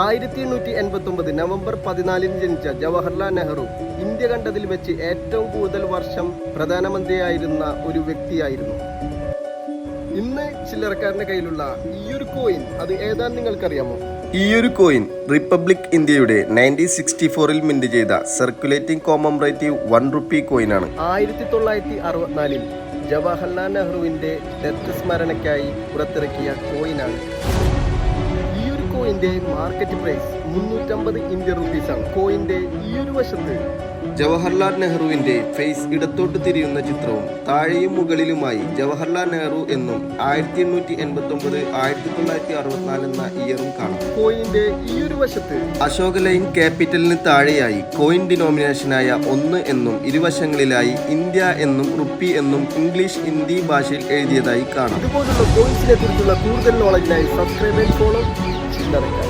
1889 November 14 ജനിച്ച Jawaharlal Nehru India കണ്ടതിൽ വെച്ച് ഏറ്റവും കൂടുതൽ വർഷം പ്രധാനമന്ത്രിയായിരുന്ന ഒരു വ്യക്തിയായിരുന്നു. ഇന്ന് ചില്ലറക്കാരന്റെ കയ്യിലുള്ള ഈയൊരു കോയിൻ അത് ഏതാണെന്ന് നിങ്ങൾക്കറിയാമോ? ഈയൊരു കോയിൻ റിപ്പബ്ലിക് ഇന്ത്യയുടെ 1964 മിന്റ് ചെയ്ത സർക്കുലേറ്റിംഗ് കോമംറേറ്റീവ് 1 റുപ്പി കോയിനാണ്. 1964 ജവഹർലാൽ നെഹ്റുവിന്റെ ഡെത്ത് സ്മരണയ്ക്കായി പുറത്തിറക്കിയ കോയിനാണ്. ഈയൊരു കോയിന്റെ മാർക്കറ്റ് പ്രൈസ് 350 ഇന്ത്യൻ റുപ്പീസാണ്. കോയിന്റെ ഈയൊരു വശത്ത് ജവഹർലാൽ നെഹ്റുവിന്റെ ഫേസ് ഇടത്തോട്ട് തിരിയുന്ന ചിത്രവും താഴെയും മുകളിലുമായി ജവഹർലാൽ നെഹ്റു എന്നും 1889 1964 എന്ന ഇയറും കാണാം. കോയിന്റെ ഈയൊരു വശത്ത് അശോക ലൈൻ ക്യാപിറ്റലിന് താഴെയായി കോയിൻ ഡിനോമിനേഷനായ 1 എന്നും ഇരുവശങ്ങളിലായി ഇന്ത്യ എന്നും റുപ്പി എന്നും ഇംഗ്ലീഷ് ഹിന്ദി ഭാഷയിൽ എഴുതിയതായി കാണാം. ഇതുപോലുള്ള കോയിൻസിനെ കുറിച്ചുള്ള കൂടുതൽ നോളജിനായി സബ്സ്ക്രൈബ് ആൻഡ് ഫോളോ ചില്ലറക്കാരൻ.